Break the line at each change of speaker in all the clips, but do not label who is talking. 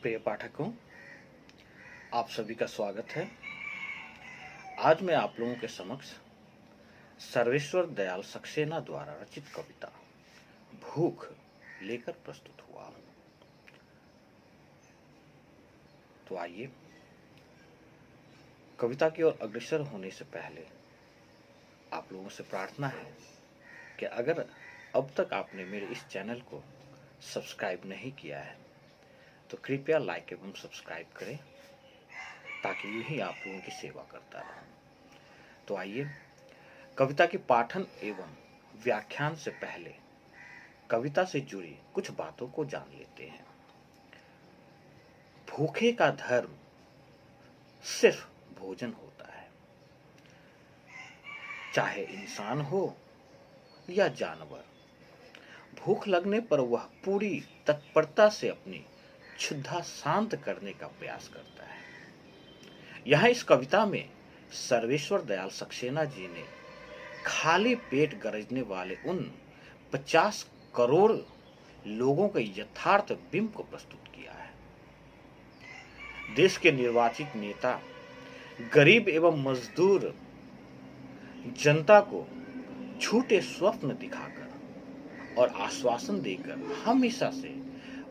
प्रिय पाठकों, आप सभी का स्वागत है। आज मैं आप लोगों के समक्ष सर्वेश्वर दयाल सक्सेना द्वारा रचित कविता भूख लेकर प्रस्तुत हुआ हूं। तो आइए, कविता की ओर अग्रसर होने से पहले आप लोगों से प्रार्थना है कि अगर अब तक आपने मेरे इस चैनल को सब्सक्राइब नहीं किया है तो कृपया लाइक एवं सब्सक्राइब करें, ताकि यूं ही आप लोगों की सेवा करता रहूं। तो आइए, कविता की पाठन एवं व्याख्यान से पहले कविता से जुड़ी कुछ बातों को जान लेते हैं। भूखे का धर्म सिर्फ भोजन होता है, चाहे इंसान हो या जानवर। भूख लगने पर वह पूरी तत्परता से अपनी क्षुधा शांत करने का प्रयास करता है। यहाँ इस कविता में सर्वेश्वर दयाल सक्सेना जी ने खाली पेट गरजने वाले उन 50 करोड़ लोगों के यथार्थ बिंब को प्रस्तुत किया है। देश के निर्वाचित नेता गरीब एवं मजदूर जनता को झूठे स्वप्न दिखाकर और आश्वासन देकर हमेशा से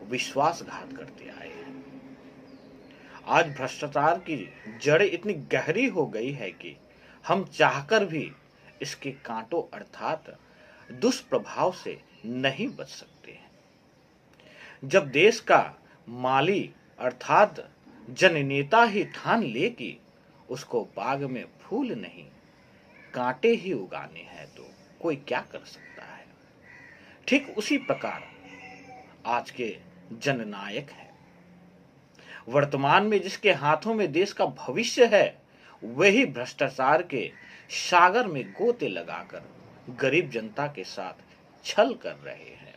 विश्वासघात करते आए हैं। आज भ्रष्टाचार की जड़ें इतनी गहरी हो गई है कि हम चाहकर भी इसके कांटों अर्थात दुष्प्रभाव से नहीं बच सकते हैं। जब देश का माली अर्थात जननेता ही ठान ले कि उसको बाग में फूल नहीं कांटे ही उगाने हैं तो कोई क्या कर सकता है। ठीक उसी प्रकार आज के जननायक हैं। वर्तमान में जिसके हाथों में देश का भविष्य है, वही भ्रष्टाचार के सागर में गोते लगाकर गरीब जनता के साथ छल कर रहे हैं।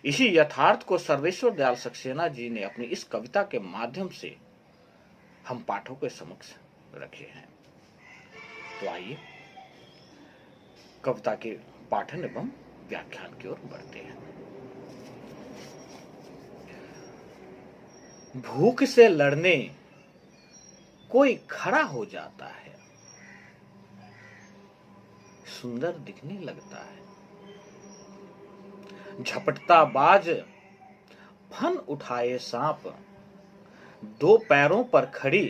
इसी यथार्थ को सर्वेश्वर दयाल सक्सेना जी ने अपनी इस कविता के माध्यम से हम पाठकों के समक्ष रखे हैं। तो आइए, कविता के पाठन एवं व्याख्यान की ओर बढ़ते हैं। भूख से लड़ने कोई खड़ा हो जाता है, सुंदर दिखने लगता है। झपटता बाज फन उठाए सांप, दो पैरों पर खड़ी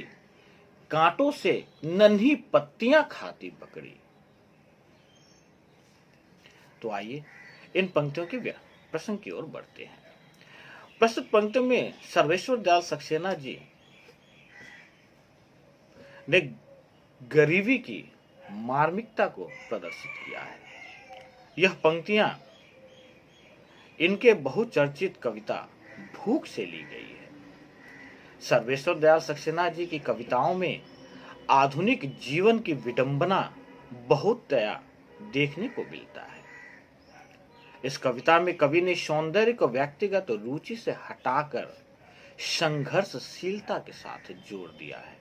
कांटों से नन्ही पत्तियां खाती बकरी। तो आइए, इन पंक्तियों के प्रसंग की ओर बढ़ते हैं। प्रस्तुत पंक्ति में सर्वेश्वर दयाल सक्सेना जी ने गरीबी की मार्मिकता को प्रदर्शित किया है। यह पंक्तियां इनके बहुचर्चित कविता भूख से ली गई है। सर्वेश्वर दयाल सक्सेना जी की कविताओं में आधुनिक जीवन की विडंबना बहुत देखने को मिलता है। इस कविता में कवि ने सौंदर्य को व्यक्तिगत रुचि से हटाकर संघर्षशीलता के साथ जोड़ दिया है।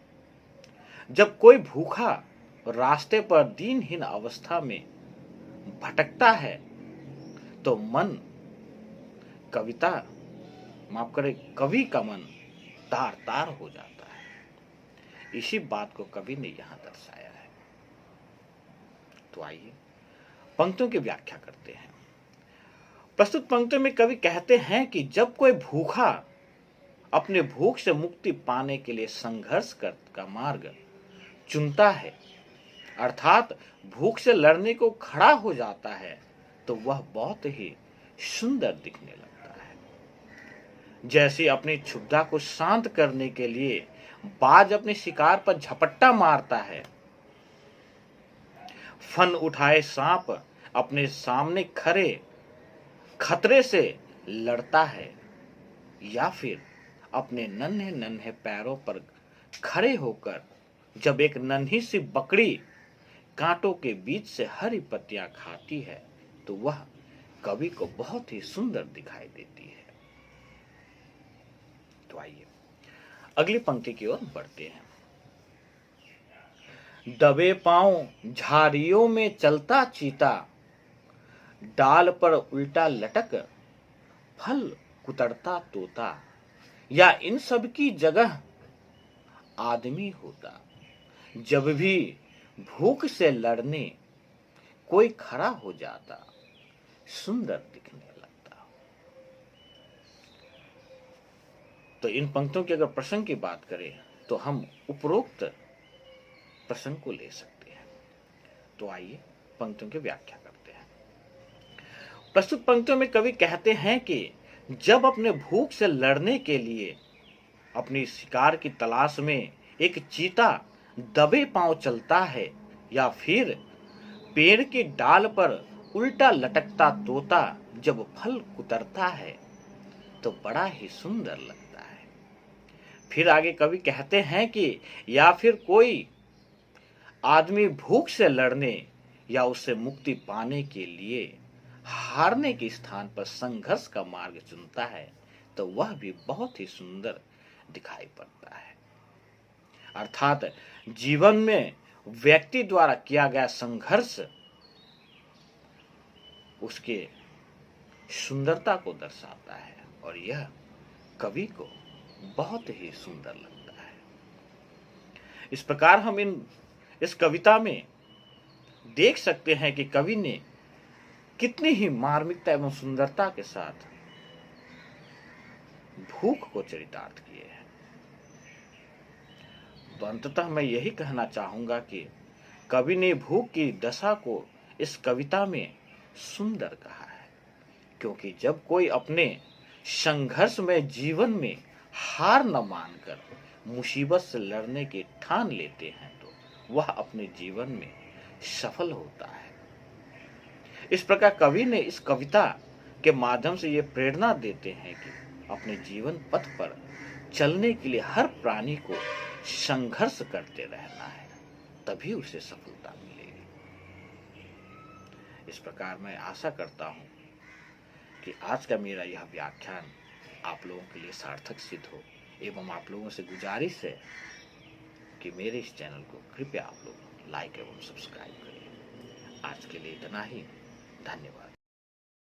जब कोई भूखा रास्ते पर दीनहीन अवस्था में भटकता है तो कवि का मन तार तार हो जाता है। इसी बात को कवि ने यहां दर्शाया है। तो आइए, पंक्तियों की व्याख्या करते हैं। प्रस्तुत पंक्ति में कवि कहते हैं कि जब कोई भूखा अपने भूख से मुक्ति पाने के लिए संघर्ष का मार्ग चुनता है, अर्थात भूख से लड़ने को खड़ा हो जाता है, तो वह बहुत ही सुंदर दिखने लगता है। जैसे अपनी क्षुधा को शांत करने के लिए बाज अपने शिकार पर झपट्टा मारता है, फन उठाए सांप अपने सामने खड़े खतरे से लड़ता है, या फिर अपने नन्हे नन्हे पैरों पर खड़े होकर जब एक नन्ही सी बकरी कांटों के बीच से हरी पत्तियां खाती है तो वह कवि को बहुत ही सुंदर दिखाई देती है। तो आइए, अगली पंक्ति की ओर बढ़ते हैं। दबे पांव झाड़ियों में चलता चीता, डाल पर उल्टा लटक फल कुतरता तोता, या इन सब की जगह आदमी होता, जब भी भूख से लड़ने कोई खड़ा हो जाता, सुंदर दिखने लगता। तो इन पंक्तियों की अगर प्रसंग की बात करें तो हम उपरोक्त प्रसंग को ले सकते हैं। तो आइए पंक्तियों की व्याख्या करते हैं। प्रस्तुत पंक्तियों में कवि कहते हैं कि जब अपने भूख से लड़ने के लिए अपनी शिकार की तलाश में एक चीता दबे पांव चलता है, या फिर पेड़ के डाल पर उल्टा लटकता तोता जब फल कुतरता है, तो बड़ा ही सुंदर लगता है। फिर आगे कवि कहते हैं कि या फिर कोई आदमी भूख से लड़ने या उससे मुक्ति पाने के लिए हारने के स्थान पर संघर्ष का मार्ग चुनता है, तो वह भी बहुत ही सुंदर दिखाई पड़ता है। अर्थात जीवन में व्यक्ति द्वारा किया गया संघर्ष उसके सुंदरता को दर्शाता है, और यह कवि को बहुत ही सुंदर लगता है। इस प्रकार हम इस कविता में देख सकते हैं कि कवि ने कितनी ही मार्मिकता एवं सुंदरता के साथ भूख को चरितार्थ किए हैं। तो अंततः मैं यही कहना चाहूंगा कि कवि ने भूख की दशा को इस कविता में सुंदर कहा है, क्योंकि जब कोई अपने संघर्ष में जीवन में हार न मानकर मुसीबत से लड़ने की ठान लेते हैं, तो वह अपने जीवन में सफल होता है। इस प्रकार कवि ने इस कविता के माध्यम से ये प्रेरणा देते हैं कि अपने जीवन पथ पर चलने के लिए हर प्राणी को संघर्ष करते रहना है, तभी उसे सफलता मिलेगी। इस प्रकार मैं आशा करता हूं कि आज का मेरा यह व्याख्यान आप लोगों के लिए सार्थक सिद्ध हो, एवं आप लोगों से गुजारिश है कि मेरे इस चैनल को कृपया आप लोग लाइक एवं सब्सक्राइब करें। आज के लिए इतना ही। धन्यवाद।